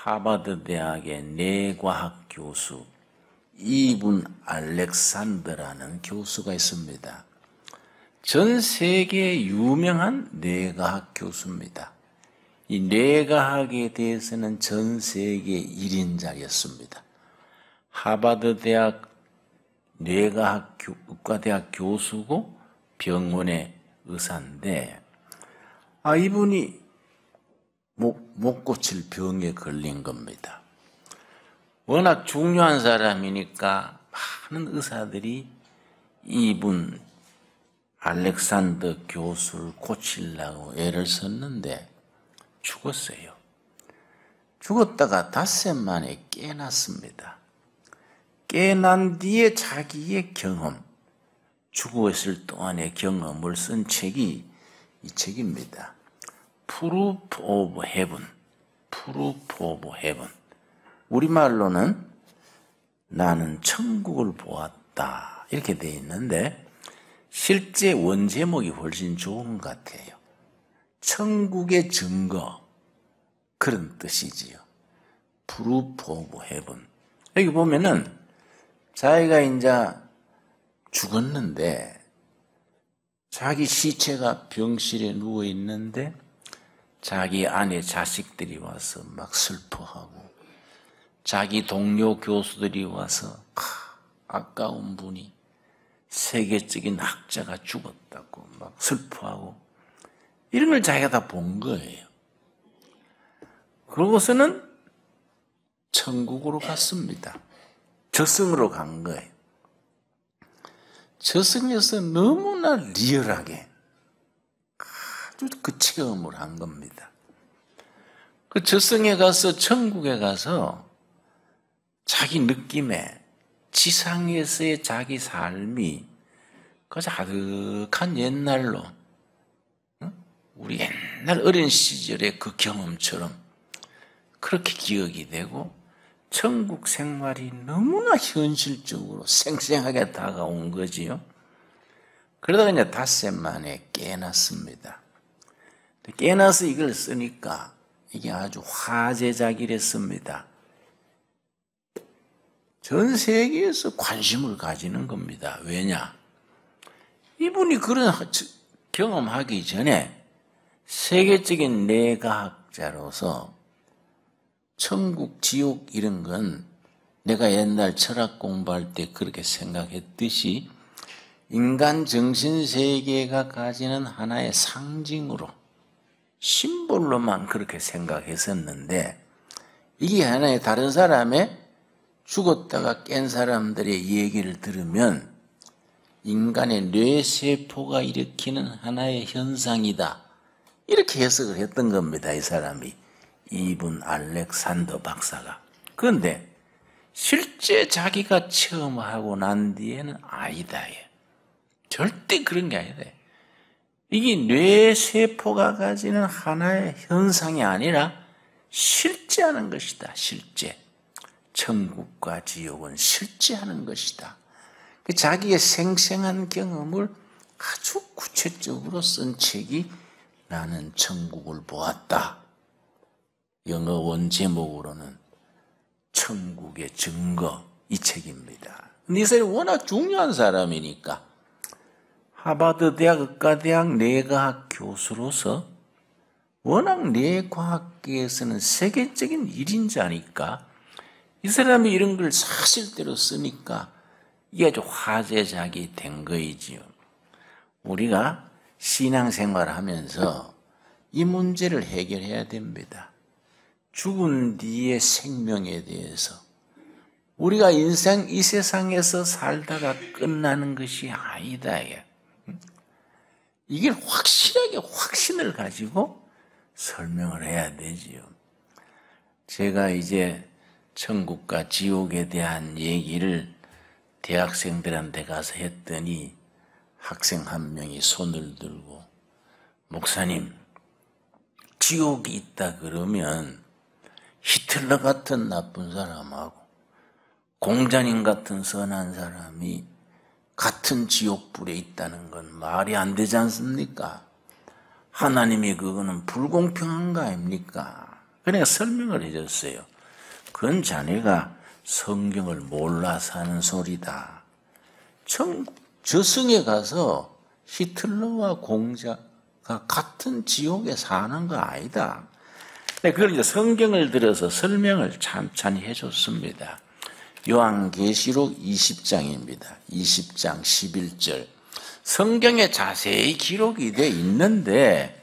하버드 대학의 뇌과학 교수 이분 알렉산더라는 교수가 있습니다. 전 세계에 유명한 뇌과학 교수입니다. 이 뇌과학에 대해서는 전 세계 1인자였습니다. 하버드 대학 뇌과학의과대학 교수고 병원의 의사인데, 이분이 못 고칠 병에 걸린 겁니다. 워낙 중요한 사람이니까 많은 의사들이 이분 알렉산더 교수를 고치려고 애를 썼는데 죽었어요. 죽었다가 닷새 만에 깨났습니다. 깨난 뒤에 자기의 경험, 죽어있을 동안의 경험을 쓴 책이 이 책입니다. Proof of Heaven. Proof of Heaven. 우리말로는 나는 천국을 보았다 이렇게 되어 있는데 실제 원제목이 훨씬 좋은 것 같아요. 천국의 증거, 그런 뜻이지요. Proof of Heaven. 여기 보면은 자기가 이제 죽었는데 자기 시체가 병실에 누워 있는데 자기 아내 자식들이 와서 막 슬퍼하고 자기 동료 교수들이 와서 아까운 분이 세계적인 학자가 죽었다고 막 슬퍼하고 이런 걸 자기가 다 본 거예요. 그러고서는 천국으로 갔습니다. 저승으로 간 거예요. 저승에서 너무나 리얼하게 아주 그 체험을 한 겁니다. 그 저승에 가서 천국에 가서 자기 느낌에 지상에서의 자기 삶이 그저 아득한 옛날로 우리 옛날 어린 시절의 그 경험처럼 그렇게 기억이 되고 천국 생활이 너무나 현실적으로 생생하게 다가온 거지요. 그러다가 이제 닷새 만에 깨났습니다. 깨나서 이걸 쓰니까 이게 아주 화제작이랬습니다. 전 세계에서 관심을 가지는 겁니다. 왜냐? 이분이 그런 경험하기 전에 세계적인 뇌과학자로서 천국, 지옥 이런 건 내가 옛날 철학 공부할 때 그렇게 생각했듯이 인간 정신세계가 가지는 하나의 상징으로 심볼로만 그렇게 생각했었는데 이게 하나의 다른 사람의 죽었다가 깬 사람들의 얘기를 들으면 인간의 뇌세포가 일으키는 하나의 현상이다. 이렇게 해석을 했던 겁니다. 이 사람이. 이분 알렉산더 박사가. 그런데 실제 자기가 체험하고 난 뒤에는 아니다. 절대 그런 게 아니다. 이게 뇌세포가 가지는 하나의 현상이 아니라 실제하는 것이다. 실제. 천국과 지옥은 실제하는 것이다. 자기의 생생한 경험을 아주 구체적으로 쓴 책이 나는 천국을 보았다. 영어 원 제목으로는 천국의 증거, 이 책입니다. 근데 이 사람이 워낙 중요한 사람이니까 하버드 대학 의과대학 뇌과학 교수로서 워낙 뇌과학계에서는 세계적인 1인자니까 이 사람이 이런 걸 사실대로 쓰니까 이게 아주 화제작이 된 거이지요. 우리가 신앙생활을 하면서 이 문제를 해결해야 됩니다. 죽은 뒤의 생명에 대해서 우리가 인생 이 세상에서 살다가 끝나는 것이 아니다. 이게 확실하게 확신을 가지고 설명을 해야 되지요. 제가 이제 천국과 지옥에 대한 얘기를 대학생들한테 가서 했더니 학생 한 명이 손을 들고 목사님, 지옥이 있다 그러면 히틀러 같은 나쁜 사람하고 공자님 같은 선한 사람이 같은 지옥불에 있다는 건 말이 안 되지 않습니까? 하나님이 그거는 불공평한 거 아닙니까? 그러니까 설명을 해줬어요. 그건 자네가 성경을 몰라서 하는 소리다. 저승에 가서 히틀러와 공자가 같은 지옥에 사는 거 아니다. 그걸 이제 성경을 들어서 설명을 찬찬히 해줬습니다. 요한계시록 20장입니다. 20장 11절. 성경에 자세히 기록이 되어 있는데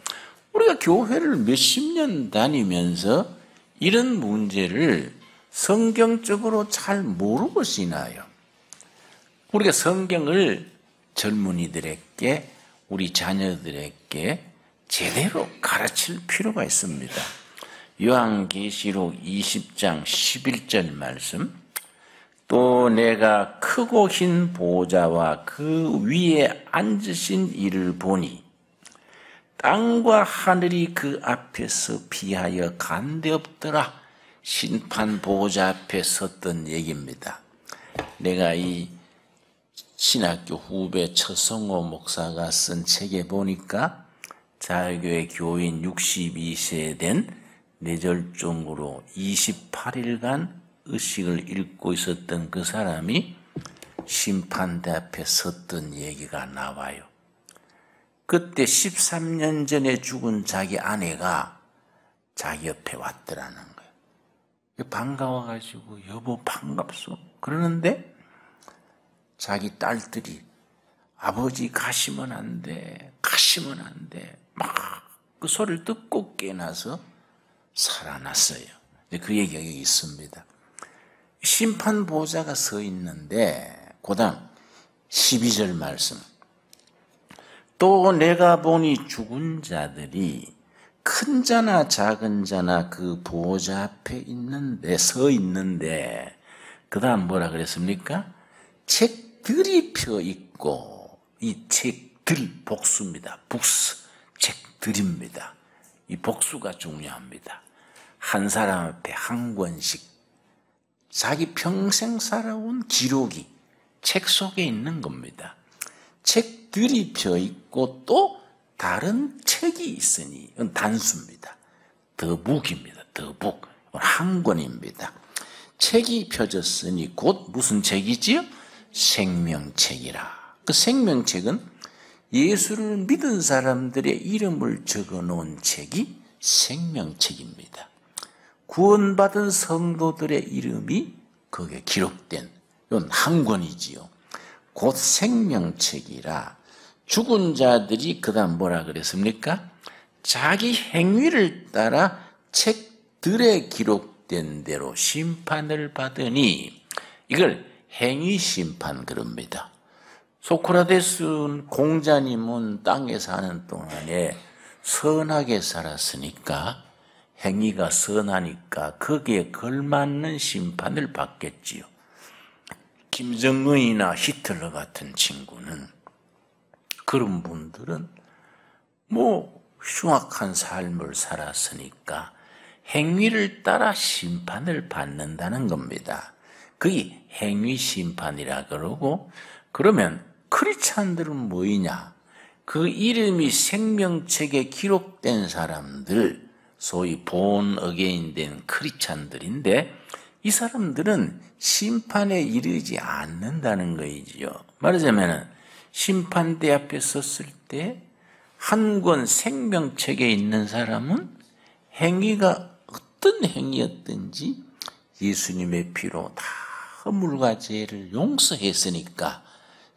우리가 교회를 몇십 년 다니면서 이런 문제를 성경적으로 잘 모르고 지나요. 우리가 성경을 젊은이들에게, 우리 자녀들에게 제대로 가르칠 필요가 있습니다. 요한계시록 20장 11절 말씀. 또 내가 크고 흰 보좌와 그 위에 앉으신 이를 보니 땅과 하늘이 그 앞에서 피하여 간데 없더라. 심판 보좌 앞에 섰던 얘기입니다. 내가 이 신학교 후배 처성호 목사가 쓴 책에 보니까 자유교회 교인 62세 된 뇌졸중으로 28일간 의식을 잃고 있었던 그 사람이 심판대 앞에 섰던 얘기가 나와요. 그때 13년 전에 죽은 자기 아내가 자기 옆에 왔더라는 거예요. 반가워가지고 여보 반갑소. 그러는데 자기 딸들이 아버지 가시면 안 돼. 가시면 안 돼. 막 그 소리를 듣고 깨나서 살아났어요. 그 얘기가 여기 있습니다. 심판 보좌가 서 있는데 그 다음 12절 말씀. 또 내가 보니 죽은 자들이 큰 자나 작은 자나 그 보좌 앞에 있는데 서 있는데 그 다음 뭐라 그랬습니까? 책들이 펴 있고 이 책들 복수입니다. 북스 책들입니다. 이 복수가 중요합니다. 한 사람 앞에 한 권씩 자기 평생 살아온 기록이 책 속에 있는 겁니다. 책들이 펴 있고 또 다른 책이 있으니 이건 단수입니다. 더북입니다. 더북 한 권입니다. 책이 펴졌으니 곧 무슨 책이지요? 생명책이라. 그 생명책은 예수를 믿은 사람들의 이름을 적어놓은 책이 생명책입니다. 구원받은 성도들의 이름이 거기에 기록된 이건 한 권이지요. 곧 생명책이라. 죽은 자들이 그 다음 뭐라 그랬습니까? 자기 행위를 따라 책들에 기록된 대로 심판을 받으니 이걸 행위심판 그럽니다. 소크라테스 공자님은 땅에 사는 동안에 선하게 살았으니까 행위가 선하니까 거기에 걸맞는 심판을 받겠지요. 김정은이나 히틀러 같은 친구는 그런 분들은 흉악한 삶을 살았으니까 행위를 따라 심판을 받는다는 겁니다. 그게 행위심판이라 그러고 그러면 크리스찬들은 뭐이냐? 그 이름이 생명책에 기록된 사람들 소위 본 어게인 된 크리스찬들인데 이 사람들은 심판에 이르지 않는다는 거이지요. 말하자면 심판대 앞에 섰을 때 한 권 생명책에 있는 사람은 행위가 어떤 행위였든지 예수님의 피로 다 허물과 죄를 용서했으니까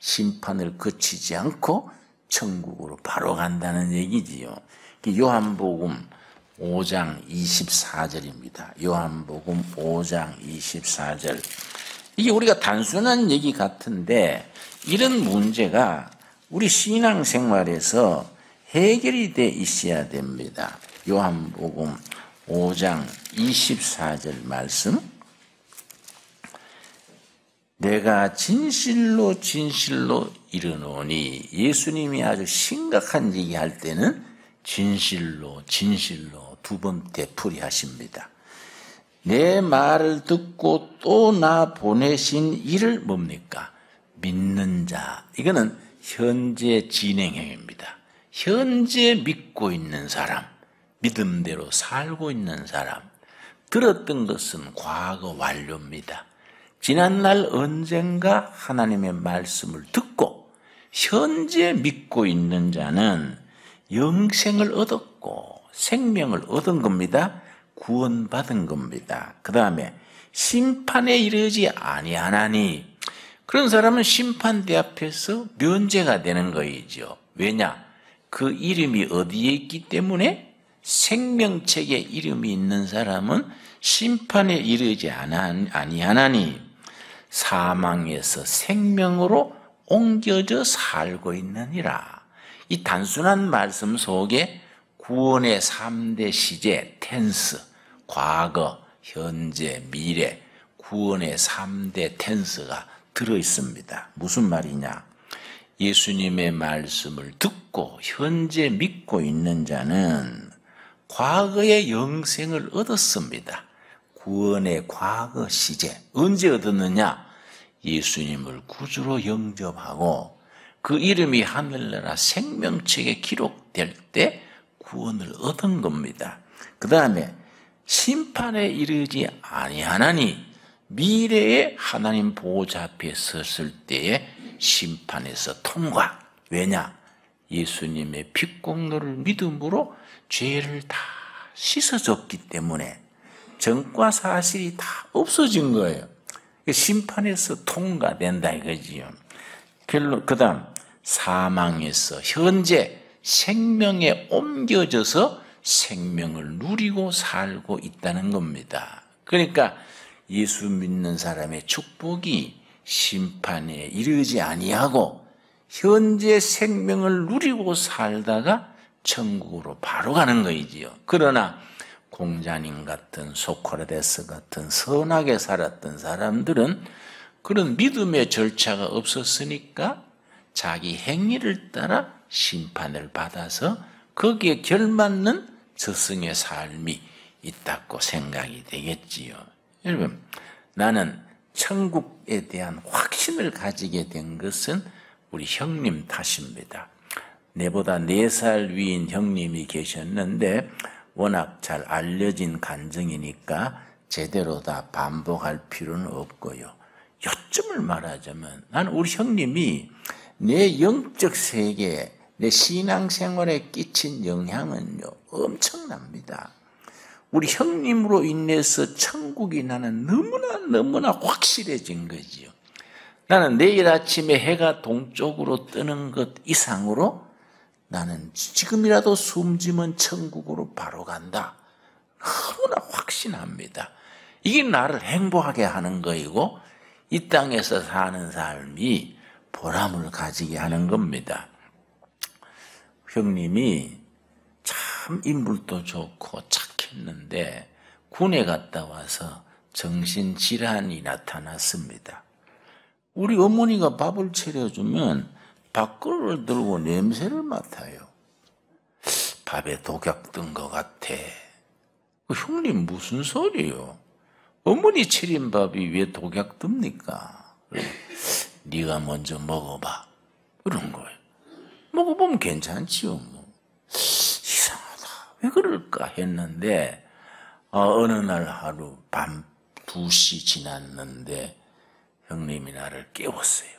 심판을 거치지 않고 천국으로 바로 간다는 얘기지요. 요한복음 5장 24절입니다. 요한복음 5장 24절. 이게 우리가 단순한 얘기 같은데 이런 문제가 우리 신앙생활에서 해결이 돼 있어야 됩니다. 요한복음 5장 24절 말씀. 내가 진실로 진실로 이르노니 예수님이 아주 심각한 얘기할 때는 진실로 진실로 두 번 되풀이하십니다. 내 말을 듣고 또 나 보내신 이를 뭡니까? 믿는 자. 이거는 현재 진행형입니다. 현재 믿고 있는 사람, 믿음대로 살고 있는 사람. 들었던 것은 과거 완료입니다. 지난날 언젠가 하나님의 말씀을 듣고 현재 믿고 있는 자는 영생을 얻었고 생명을 얻은 겁니다. 구원받은 겁니다. 그 다음에 심판에 이르지 아니하나니, 그런 사람은 심판대 앞에서 면제가 되는 거이죠. 왜냐? 그 이름이 어디에 있기 때문에 생명책에 이름이 있는 사람은 심판에 이르지 아니하나니 사망에서 생명으로 옮겨져 살고 있느니라. 이 단순한 말씀 속에 구원의 3대 시제, 텐스, 과거, 현재, 미래, 구원의 3대 텐스가 들어있습니다. 무슨 말이냐? 예수님의 말씀을 듣고 현재 믿고 있는 자는 과거의 영생을 얻었습니다. 구원의 과거 시제. 언제 얻었느냐? 예수님을 구주로 영접하고 그 이름이 하늘나라 생명책에 기록될 때 구원을 얻은 겁니다. 그 다음에 심판에 이르지 아니하나니 미래에 하나님 보호자 앞에 섰을 때에 심판에서 통과. 왜냐? 예수님의 핏공로를 믿음으로 죄를 다 씻어줬기 때문에 전과 사실이 다 없어진 거예요. 심판에서 통과된다 이거지요. 그 다음 사망에서 현재 생명에 옮겨져서 생명을 누리고 살고 있다는 겁니다. 그러니까 예수 믿는 사람의 축복이 심판에 이르지 아니하고 현재 생명을 누리고 살다가 천국으로 바로 가는 거이지요. 그러나 공자님 같은 소크라테스 같은 선하게 살았던 사람들은 그런 믿음의 절차가 없었으니까 자기 행위를 따라 심판을 받아서 거기에 결맞는 저승의 삶이 있다고 생각이 되겠지요. 여러분, 나는 천국에 대한 확신을 가지게 된 것은 우리 형님 탓입니다. 내보다 4살 위인 형님이 계셨는데 워낙 잘 알려진 간증이니까 제대로 다 반복할 필요는 없고요. 요점을 말하자면 나는 우리 형님이 내 영적 세계에, 내 신앙생활에 끼친 영향은요 엄청납니다. 우리 형님으로 인해서 천국이 나는 너무나 확실해진 거지요. 나는 내일 아침에 해가 동쪽으로 뜨는 것 이상으로 나는 지금이라도 숨지면 천국으로 바로 간다. 너무나 확신합니다. 이게 나를 행복하게 하는 거이고 이 땅에서 사는 삶이 보람을 가지게 하는 겁니다. 형님이 참 인물도 좋고 착했는데 군에 갔다 와서 정신질환이 나타났습니다. 우리 어머니가 밥을 차려주면 밥그릇을 들고 냄새를 맡아요. 밥에 독약 든 것 같아. 형님 무슨 소리요? 어머니 차린 밥이 왜 독약 듭니까? 네가 먼저 먹어봐. 그런 거예요. 먹어보면 괜찮지요. 뭐. 이상하다. 왜 그럴까 했는데 어느 날 하루 밤 2시 지났는데 형님이 나를 깨웠어요.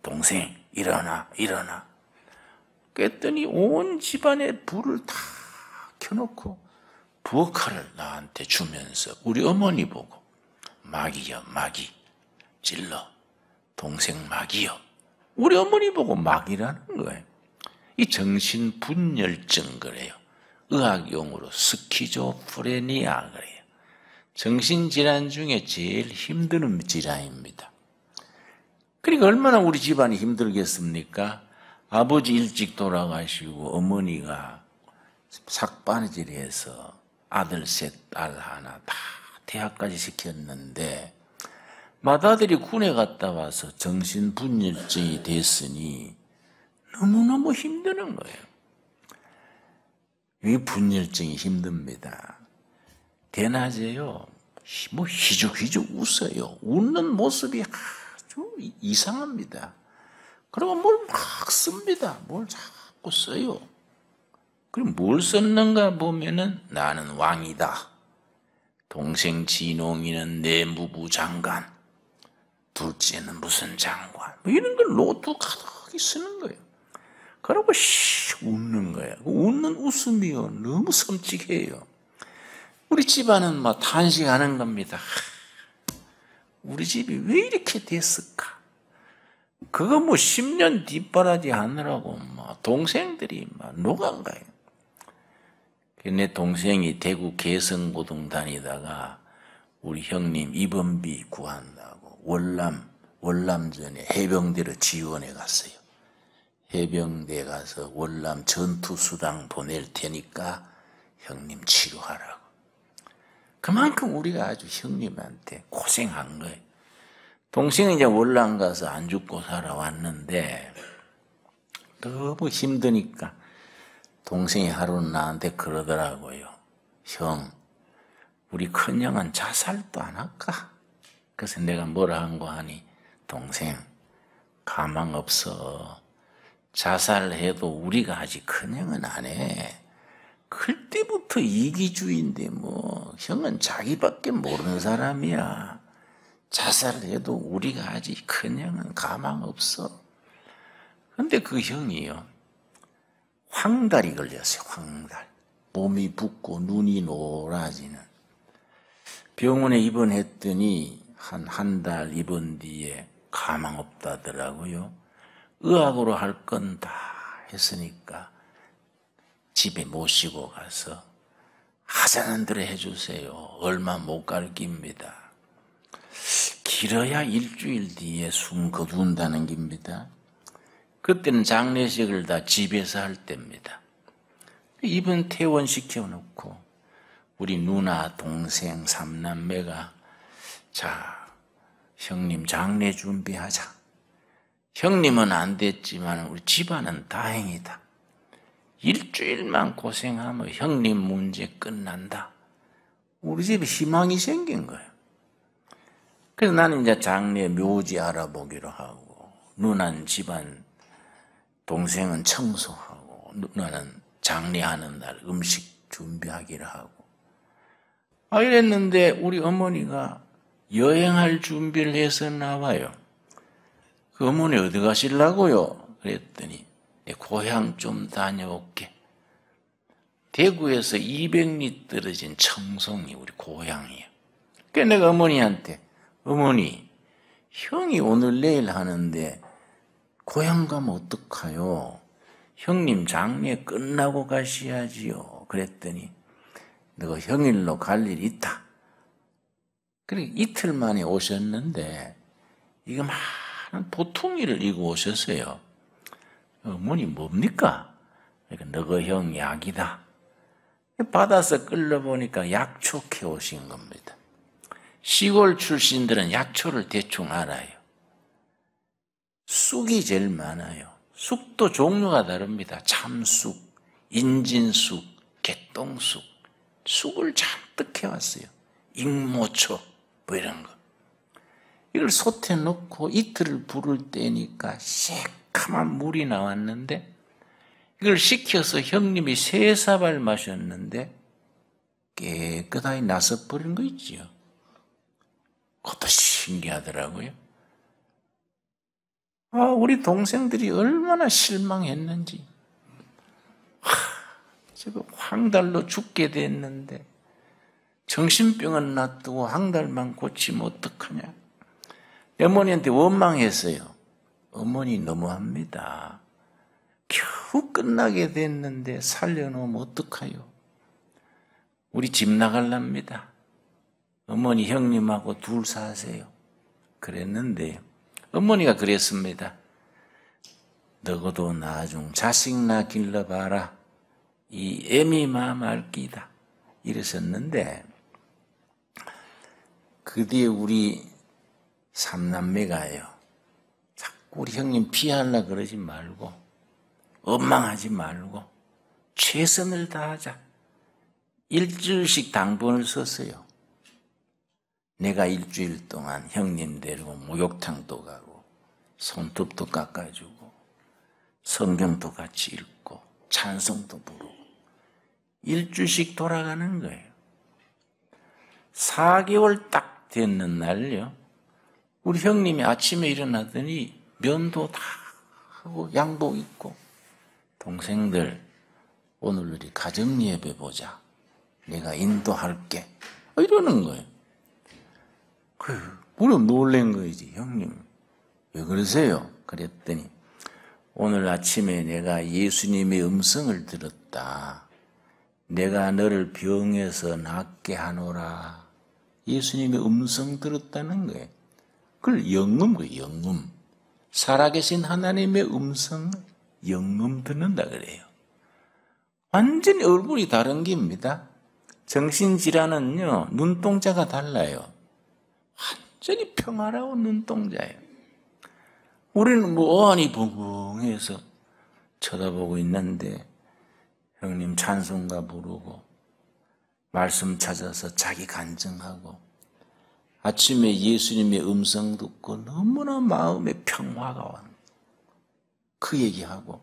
동생 일어나. 깼더니 온 집안에 불을 다 켜놓고 부엌칼을 나한테 주면서 우리 어머니 보고 마귀여 마귀 찔러. 동생 마귀여. 우리 어머니 보고 마귀라는 거예요. 이 정신분열증 그래요. 의학용어로 스키조프레니아 그래요. 정신질환 중에 제일 힘든 질환입니다. 그러니까 얼마나 우리 집안이 힘들겠습니까? 아버지 일찍 돌아가시고 어머니가 삭바느질해서 아들 셋, 딸 하나 다 대학까지 시켰는데 맏아들이 군에 갔다 와서 정신분열증이 됐으니 너무너무 힘드는 거예요. 이 분열증이 힘듭니다. 대낮에요, 뭐 희죽희죽 웃어요. 웃는 모습이 아주 이상합니다. 그리고 뭘 막 씁니다. 뭘 자꾸 써요. 그럼 뭘 썼는가 보면은 나는 왕이다. 동생 진홍이는 내무부 장관, 둘째는 무슨 장관, 뭐 이런 걸 로또 가득히 쓰는 거예요. 그러고 웃는 거예요. 웃는 웃음이요, 너무 섬찟해요. 우리 집안은 막 탄식하는 겁니다. 우리 집이 왜 이렇게 됐을까? 그거 뭐 10년 뒷바라지 하느라고 막 동생들이 막 노간 거예요. 내 동생이 대구 개성고등 다니다가 우리 형님 입원비 구한다고 월남전에 해병대로 지원해 갔어요. 해병대 가서 월남 전투수당 보낼 테니까 형님 치료하라고. 그만큼 우리가 아주 형님한테 고생한 거예요. 동생이 이제 월남 가서 안 죽고 살아왔는데 너무 힘드니까 동생이 하루는 나한테 그러더라고요. 형, 우리 큰형은 자살도 안 할까? 그래서 내가 뭐라 한 거 하니, 동생, 가망 없어. 자살해도 우리가 아직 큰형은 안 해. 클 때부터 이기주의인데 뭐 형은 자기밖에 모르는 사람이야. 자살해도 우리가 아직 큰형은 가망 없어. 근데 그 형이요, 황달이 걸렸어요. 황달. 몸이 붓고 눈이 노라지는. 병원에 입원했더니 한 달 입원 뒤에 가망 없다더라고요. 의학으로 할 건 다 했으니까 집에 모시고 가서 하자는 대로 해주세요. 얼마 못 갈 깁니다. 길어야 일주일 뒤에 숨 거둔다는 깁니다. 그때는 장례식을 다 집에서 할 때입니다. 입원 퇴원시켜놓고 우리 누나, 동생, 삼남매가 자, 형님 장례 준비하자. 형님은 안 됐지만 우리 집안은 다행이다. 일주일만 고생하면 형님 문제 끝난다. 우리 집에 희망이 생긴 거예요. 그래서 나는 이제 장례 묘지 알아보기로 하고, 누나는 집안, 동생은 청소하고, 누나는 장례하는 날 음식 준비하기로 하고. 이랬는데 우리 어머니가 여행할 준비를 해서 나와요. 그 어머니 어디 가시려고요? 그랬더니 내 고향 좀 다녀올게. 대구에서 200리 떨어진 청송이 우리 고향이에요. 그래서 내가 어머니한테, 어머니, 형이 오늘 내일 하는데 고향 가면 어떡하요? 형님 장례 끝나고 가셔야지요. 그랬더니 너가 형일로 갈 일 있다. 그래 이틀 만에 오셨는데 이거 많은 보통 일을 이고 오셨어요. 어머니 뭡니까? 그러니까 너가 형 약이다. 받아서 끌려보니까 약초 캐오신 겁니다. 시골 출신들은 약초를 대충 알아요. 쑥이 제일 많아요. 쑥도 종류가 다릅니다. 참쑥, 인진쑥, 개똥쑥. 쑥을 잔뜩 캐왔어요. 익모초 뭐 이런 거. 이걸 솥에 넣고 이틀을 불을 때니까 새카만 물이 나왔는데 이걸 식혀서 형님이 3사발 마셨는데 깨끗하게 나서버린 거 있지요. 그것도 신기하더라고요. 우리 동생들이 얼마나 실망했는지. 지금 황달로 죽게 됐는데 정신병은 놔두고 황달만 고치면 어떡하냐. 어머니한테 원망했어요. 어머니 너무합니다. 겨우 끝나게 됐는데 살려놓으면 어떡하요. 우리 집 나갈랍니다. 어머니 형님하고 둘 사세요. 그랬는데 어머니가 그랬습니다. 너도 나중 자식나 길러봐라. 이 애미 마음 알기다. 이랬었는데 그 뒤에 우리 삼남매가요. 자꾸 우리 형님 피하려고 그러지 말고 원망하지 말고 최선을 다하자. 일주일씩 당번을 썼어요. 내가 일주일 동안 형님 데리고 목욕탕도 가고 손톱도 깎아주고 성경도 같이 읽고 찬송도 부르고 일주일씩 돌아가는 거예요. 4개월 딱 됐는 날요. 우리 형님이 아침에 일어나더니 면도 다 하고 양복 입고 동생들 오늘 우리 가정예배 보자. 내가 인도할게. 이러는 거예요. 우리 놀란 거지. 형님 왜 그러세요? 그랬더니 오늘 아침에 내가 예수님의 음성을 들었다. 내가 너를 병에서 낫게 하노라. 예수님의 음성 들었다는 거예요. 그걸 영음 거예요. 영음. 살아계신 하나님의 음성을 영음 듣는다 그래요. 완전히 얼굴이 다른 겁니다. 정신질환은요, 눈동자가 달라요. 완전히 평화로운 눈동자예요. 우리는 어안이 붕붕해서 쳐다보고 있는데 형님 찬송가 부르고 말씀 찾아서 자기 간증하고 아침에 예수님의 음성 듣고 너무나 마음에 평화가 와. 그 얘기하고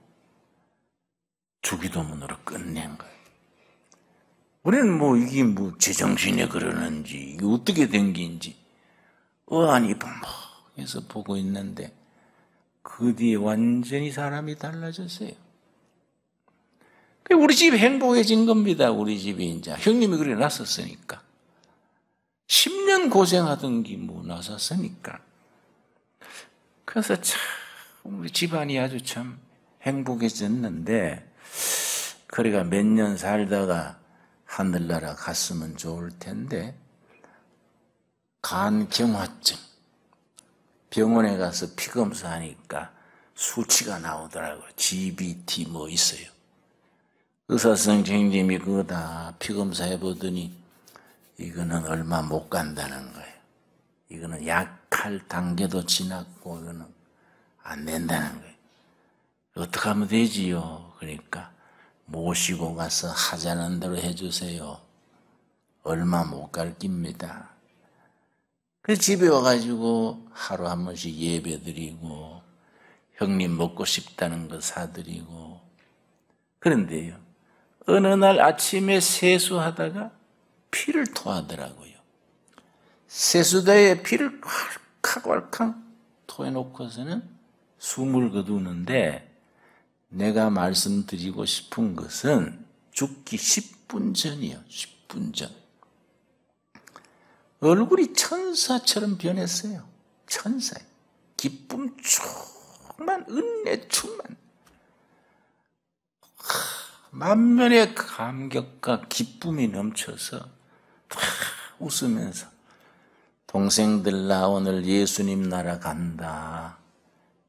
주기도문으로 끝낸 거예요. 우리는 이게 제정신에 그러는지 이게 어떻게 된 게인지 어안이 벙벙해서 보고 있는데 그 뒤에 완전히 사람이 달라졌어요. 우리 집이 행복해진 겁니다. 우리 집이 이제 형님이 그래 놨었으니까 10년 고생하던 게 나섰으니까. 그래서 참 우리 집안이 아주 참 행복해졌는데 그래가 몇 년 살다가 하늘나라 갔으면 좋을 텐데 간경화증 병원에 가서 피검사하니까 수치가 나오더라고요. GBT 있어요. 의사 선생님이 그거 다 피검사 해보더니 이거는 얼마 못 간다는 거예요. 이거는 약할 단계도 지났고 이거는 안 된다는 거예요. 어떻게 하면 되지요? 그러니까 모시고 가서 하자는 대로 해주세요. 얼마 못 갈 깁니다. 그래서 집에 와가지고 하루 한 번씩 예배 드리고 형님 먹고 싶다는 거 사드리고 그런데요. 어느 날 아침에 세수하다가 피를 토하더라고요. 세수대에 피를 왈칵 토해놓고서는 숨을 거두는데 내가 말씀드리고 싶은 것은 죽기 10분 전이요. 10분 전. 얼굴이 천사처럼 변했어요. 천사예요. 기쁨 충만, 은혜 충만. 만면의 감격과 기쁨이 넘쳐서 웃으면서 동생들 나 오늘 예수님 나라 간다.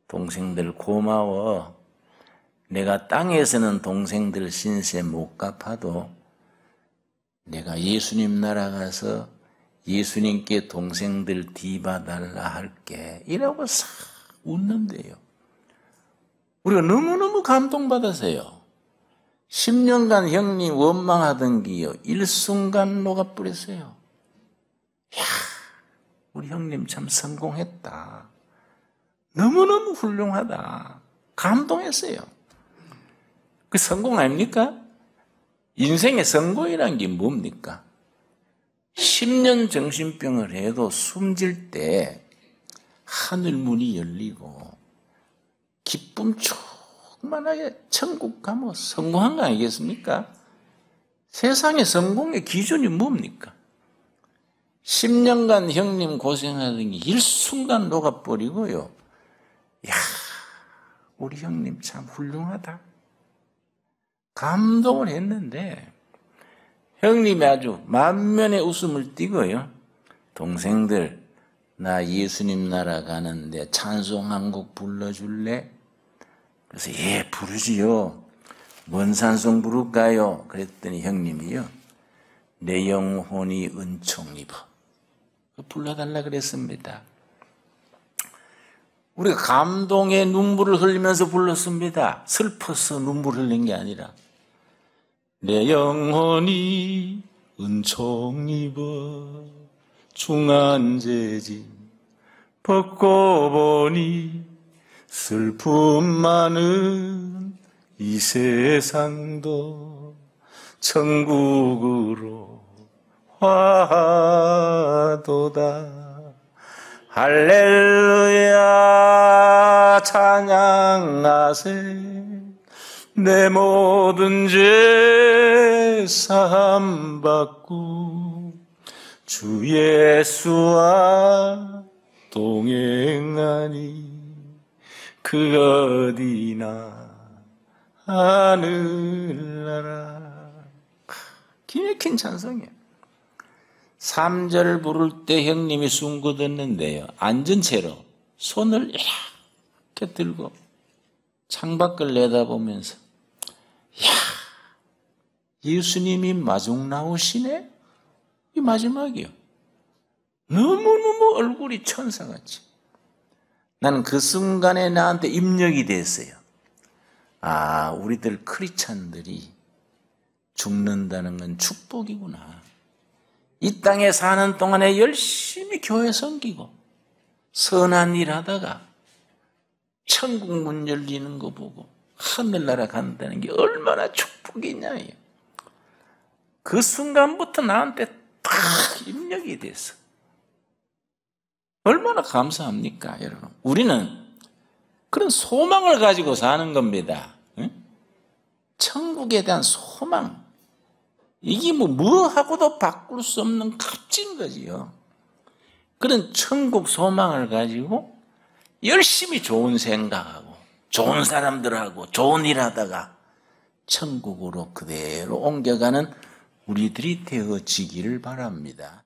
동생들 고마워. 내가 땅에서는 동생들 신세 못 갚아도 내가 예수님 나라 가서 예수님께 동생들 뒤봐달라 할게. 이라고 싹 웃는데요. 우리가 너무너무 감동받았어요. 10년간 형님 원망하던 게요. 일순간 녹아버렸어요. 야, 우리 형님 참 성공했다. 너무너무 훌륭하다. 감동했어요. 그 성공 아닙니까? 인생의 성공이란 게 뭡니까? 10년 정신병을 해도 숨질 때 하늘 문이 열리고 기쁨 충만하게 천국 가면 성공한 거 아니겠습니까? 세상의 성공의 기준이 뭡니까? 10년간 형님 고생하던 게 일순간 녹아버리고요. 야, 우리 형님 참 훌륭하다. 감동을 했는데 형님이 아주 만면의 웃음을 띠고요. 동생들 나 예수님 나라 가는데 찬송 한 곡 불러줄래? 그래서 예 부르지요. 뭔 찬송 부를까요? 그랬더니 형님이요. 내 영혼이 은총 입어. 불러달라 그랬습니다. 우리가 감동의 눈물을 흘리면서 불렀습니다. 슬퍼서 눈물 흘린 게 아니라 내 영혼이 은총 입어 중한 재짐 벗고 보니 슬픔 많은 이 세상도 천국으로 화하네. 도다. 할렐루야 찬양하세. 내 모든 죄 사함 받고 주 예수와 동행하니 그 어디나 하늘나라. 기막힌 찬송이에요. 3절을 부를 때 형님이 숨고 듣는데요, 앉은 채로 손을 이렇게 들고 창밖을 내다보면서, 이야, 예수님이 마중 나오시네? 이 마지막이요. 너무너무 얼굴이 천사같이. 나는 그 순간에 나한테 입력이 됐어요. 아, 우리들 크리스찬들이 죽는다는 건 축복이구나. 이 땅에 사는 동안에 열심히 교회 섬기고 선한 일 하다가 천국 문 열리는 거 보고 하늘나라 간다는 게 얼마나 축복이냐. 그 순간부터 나한테 딱 입력이 됐어. 얼마나 감사합니까, 여러분? 우리는 그런 소망을 가지고 사는 겁니다. 응? 천국에 대한 소망. 이게 뭐하고도 바꿀 수 없는 값진 거지요. 그런 천국 소망을 가지고 열심히 좋은 생각하고 좋은 사람들하고 좋은 일 하다가 천국으로 그대로 옮겨가는 우리들이 되어지기를 바랍니다.